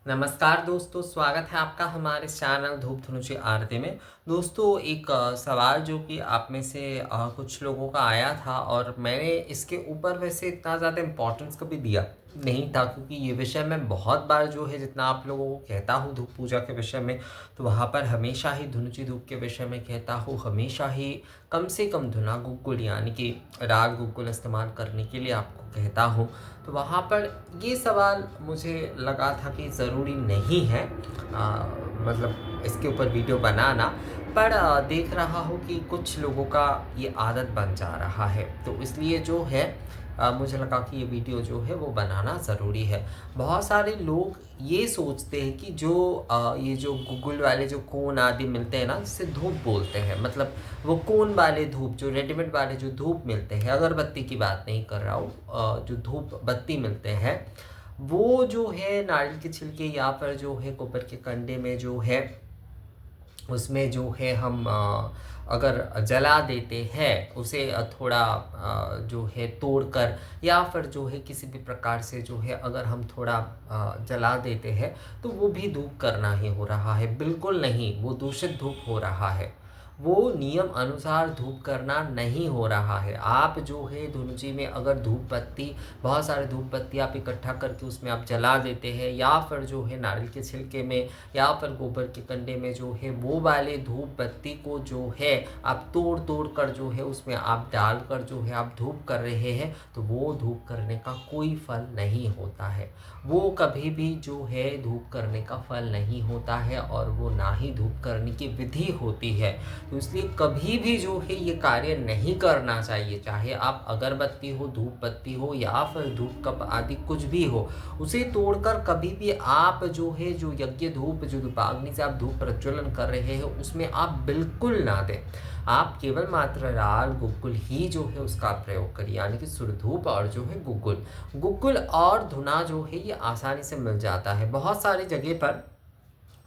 नमस्कार दोस्तों, स्वागत है आपका हमारे चैनल धूप धनुषी आरती में। दोस्तों एक सवाल जो कि आप में से कुछ लोगों का आया था और मैंने इसके ऊपर वैसे इतना ज़्यादा इम्पोर्टेंस कभी दिया नहीं था, क्योंकि ये विषय मैं बहुत बार जो है जितना आप लोगों को कहता हूँ धूप पूजा के विषय में, तो वहाँ पर हमेशा ही धुनुची धूप के विषय में कहता हूँ, हमेशा ही कम से कम धुना गुग्गुल यानी कि राग गुग्गुल इस्तेमाल करने के लिए आपको कहता हूँ। तो वहाँ पर ये सवाल मुझे लगा था कि ज़रूरी नहीं है मतलब इसके ऊपर वीडियो बनाना, पर देख रहा हूँ कि कुछ लोगों का ये आदत बन जा रहा है, तो इसलिए जो है मुझे लगा कि ये वीडियो जो है वो बनाना ज़रूरी है। बहुत सारे लोग ये सोचते हैं कि जो ये जो गूगल वाले जो कोन आदि मिलते हैं ना, जिसे धूप बोलते हैं, मतलब वो कोन वाले धूप, जो रेडीमेड वाले जो धूप मिलते हैं, अगरबत्ती की बात नहीं कर रहा हूँ, जो धूप बत्ती मिलते हैं, वो जो है नारियल के छिलके या फिर जो है गोबर के कंडे में जो है उसमें जो है हम अगर जला देते हैं उसे थोड़ा जो है तोड़कर, या फिर जो है किसी भी प्रकार से जो है अगर हम थोड़ा जला देते हैं, तो वो भी धूप करना ही हो रहा है। बिल्कुल नहीं, वो दूषित धूप हो रहा है, वो नियम अनुसार धूप करना नहीं हो रहा है। आप जो है धुनुची में अगर धूप बत्ती, बहुत सारे धूप बत्ती आप इकट्ठा करके उसमें आप जला देते हैं, या फिर जो है नारियल के छिलके में या फिर गोबर के कंडे में जो है वो वाले धूप बत्ती को जो है आप तोड़ तोड़ कर जो है उसमें आप डालकर जो है आप धूप कर रहे हैं, तो वो धूप करने का कोई फल नहीं होता है। वो कभी भी जो है धूप करने का फल नहीं होता है, और वो ना ही धूप करने की विधि होती है। तो इसलिए कभी भी जो है ये कार्य नहीं करना चाहिए, चाहे आप अगरबत्ती हो, धूप बत्ती हो, या फिर धूप कप आदि कुछ भी हो, उसे तोड़कर कभी भी आप जो है जो यज्ञ धूप, जो दीपाग्नि से आप धूप प्रज्वलन कर रहे हैं, उसमें आप बिल्कुल ना दें। आप केवल मात्र राल गुग्गुल ही जो है उसका प्रयोग करिए, यानी कि सुरधूप और जो है गुग्गुल गुग्गुल और धुना जो है ये आसानी से मिल जाता है बहुत सारी जगह पर।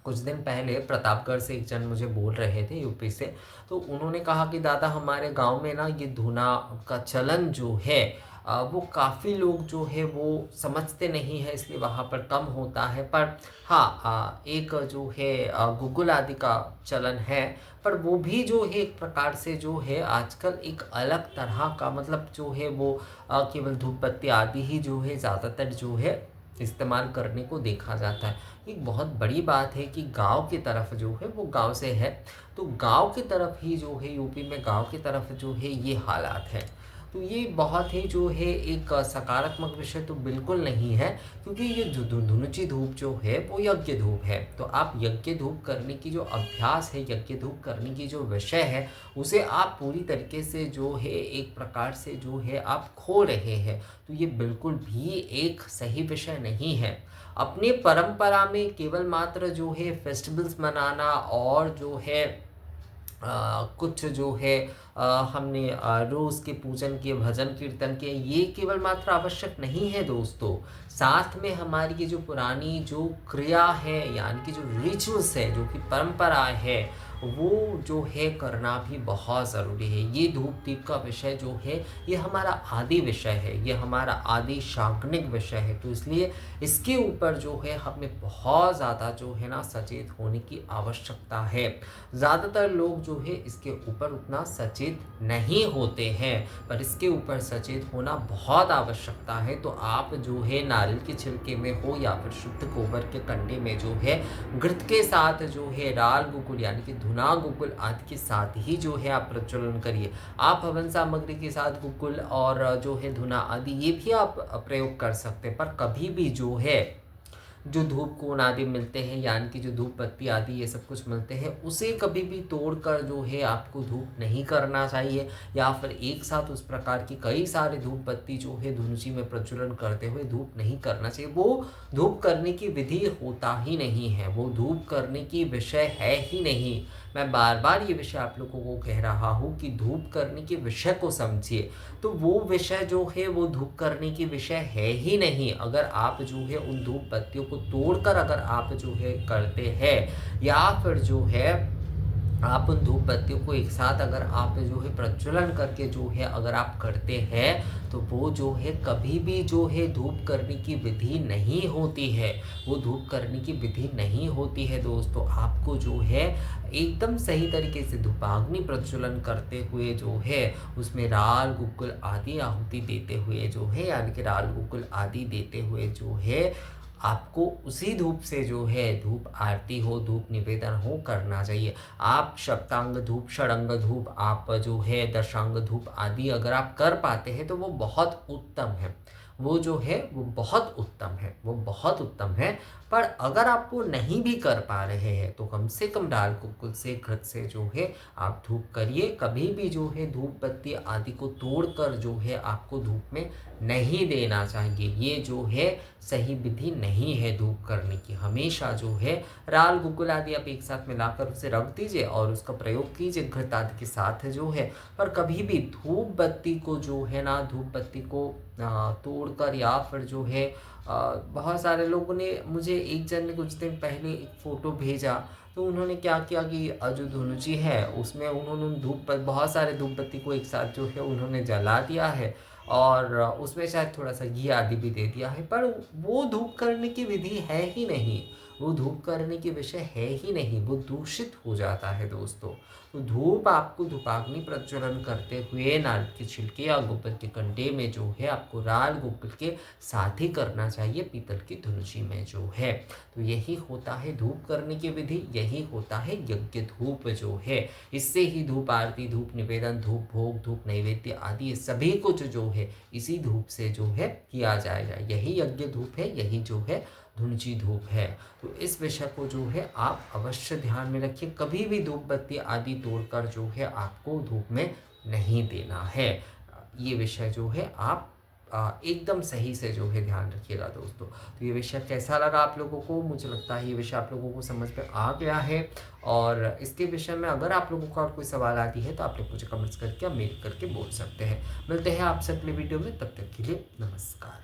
कुछ दिन पहले प्रतापगढ़ से एक जन मुझे बोल रहे थे, यूपी से, तो उन्होंने कहा कि दादा हमारे गांव में ना ये धुना का चलन जो है वो काफ़ी लोग जो है वो समझते नहीं है, इसलिए वहाँ पर कम होता है। पर हाँ, एक जो है गुग्गुल आदि का चलन है, पर वो भी जो है एक प्रकार से जो है आजकल एक अलग तरह का, मतलब जो है वो केवल धूप बत्ती आदि ही जो है ज़्यादातर जो है इस्तेमाल करने को देखा जाता है। एक बहुत बड़ी बात है कि गाँव की तरफ जो है वो गाँव से है, तो गाँव की तरफ ही जो है यूपी में गाँव की तरफ जो है ये हालात है। तो ये बहुत ही जो है एक सकारात्मक विषय तो बिल्कुल नहीं है, क्योंकि ये धुनुची धूप जो है वो यज्ञ धूप है। तो आप यज्ञ धूप करने की जो अभ्यास है, यज्ञ धूप करने की जो विषय है, उसे आप पूरी तरीके से जो है एक प्रकार से जो है आप खो रहे हैं। तो ये बिल्कुल भी एक सही विषय नहीं है। अपनी परंपरा में केवल मात्र जो है फेस्टिवल्स मनाना और जो है कुछ जो है हमने रोज़ के पूजन किए, भजन कीर्तन किए, ये केवल मात्र आवश्यक नहीं है दोस्तों। साथ में हमारी ये जो पुरानी जो क्रिया है, यानी कि जो रिचुअल्स है, जो कि परंपरा है, वो जो है करना भी बहुत ज़रूरी है। ये धूप दीप का विषय जो है ये हमारा आदि विषय है, ये हमारा आदि शाग्निक विषय है। तो इसलिए इसके ऊपर जो है हमें बहुत ज़्यादा जो है ना सचेत होने की आवश्यकता है। ज़्यादातर लोग जो है इसके ऊपर उतना सचेत नहीं होते हैं, पर इसके ऊपर सचेत होना बहुत आवश्यकता है। तो आप जो है नारियल के छिलके में हो या फिर शुद्ध गोबर के कंडे में जो है घृत के साथ जो है राल गुग्गुल यानी कि धुना गुग्गुल आदि के साथ ही जो है आप प्रज्वलन करिए। आप हवन सामग्री के साथ गुग्गुल और जो है धुना आदि ये भी आप प्रयोग कर सकते हैं, पर कभी भी जो है जो धूप कोन आदि मिलते हैं, यानी कि जो धूप बत्ती आदि ये सब कुछ मिलते हैं, उसे कभी भी तोड़कर जो है आपको धूप नहीं करना चाहिए, या फिर एक साथ उस प्रकार की कई सारे धूप बत्ती जो है धुनुची में प्रज्वलन करते हुए धूप नहीं करना चाहिए। वो धूप करने की विधि होता ही नहीं है, वो धूप करने की विषय है ही नहीं। मैं बार बार ये विषय आप लोगों को कह रहा हूँ कि धूप करने के विषय को समझिए। तो वो विषय जो है वो धूप करने की विषय है ही नहीं। अगर आप जो है उन धूप बत्तियों को तोड़कर अगर आप जो है करते हैं, या फिर जो है आप उन धूप बत्तियों को एक साथ अगर आप जो है प्रज्वलन करके जो है अगर आप करते हैं, तो वो जो है कभी भी जो है धूप करने की विधि नहीं होती है। वो धूप करने की विधि नहीं होती है दोस्तों। आपको जो है एकदम सही तरीके से धूपाग्नि प्रज्वलन करते हुए जो है उसमें राल गुग्गुल आदि आहुति देते हुए जो है, यानी कि राल गुग्गुल आदि देते हुए जो है आपको उसी धूप से जो है धूप आरती हो, धूप निवेदन हो करना चाहिए। आप सप्तांग धूप, षडंग धूप, आप जो है दशांग धूप आदि अगर आप कर पाते हैं तो वो बहुत उत्तम है। वो जो है वो बहुत उत्तम है, वो बहुत उत्तम है। पर अगर आप वो नहीं भी कर पा रहे हैं तो कम से कम डाल कुकुल से घृत से जो है आप धूप करिए। कभी भी जो है धूप बत्ती आदि को तोड़कर जो है आपको धूप में नहीं देना चाहिए। ये जो है सही विधि नहीं है धूप करने की। हमेशा जो है राल गुग्गुल आदि आप एक साथ मिलाकर उसे रख दीजिए और उसका प्रयोग कीजिए घृत आदि के साथ जो है। पर कभी भी धूप बत्ती को जो है ना, धूप बत्ती को तोड़कर या फिर जो है बहुत सारे लोगों ने, मुझे एक जन ने कुछ दिन पहले एक फ़ोटो भेजा, तो उन्होंने क्या किया कि जो धुनुची है उसमें उन्होंने बहुत सारे धूप बत्ती को एक साथ जो है उन्होंने जला दिया है और उसमें शायद थोड़ा सा घी आदि भी दे दिया है। पर वो धूप करने की विधि है ही नहीं, वो धूप करने की विषय है ही नहीं, वो दूषित हो जाता है दोस्तों। तो धूप आपको धूपाग्नि प्रज्वलन करते हुए नारियल के छिलके या गोबर के कंडे में जो है आपको राल गोबर के साथ ही करना चाहिए, पीतल की धुनुची में जो है। तो यही होता है धूप करने की विधि, यही होता है यज्ञ धूप जो है। इससे ही धूप आरती, धूप निवेदन, धूप भोग, धूप नैवेद्य आदि ये सभी कुछ जो है इसी धूप से जो है किया जाएगा। यही यज्ञ धूप है, यही जो है धुनुची धूप है। तो इस विषय को जो है आप अवश्य ध्यान में रखिए। कभी भी धूप बत्ती आदि तोड़कर जो है आपको धूप में नहीं देना है। ये विषय जो है आप एकदम सही से जो है ध्यान रखिएगा दोस्तों। तो ये विषय कैसा लगा आप लोगों को? मुझे लगता है ये विषय आप लोगों को समझ में आ गया है। और इसके विषय में अगर आप लोगों का और कोई सवाल आती है तो आप लोग मुझे कमेंट्स करके या मेल करके बोल सकते हैं। मिलते हैं आपसे अगले वीडियो में, तब तक के लिए नमस्कार।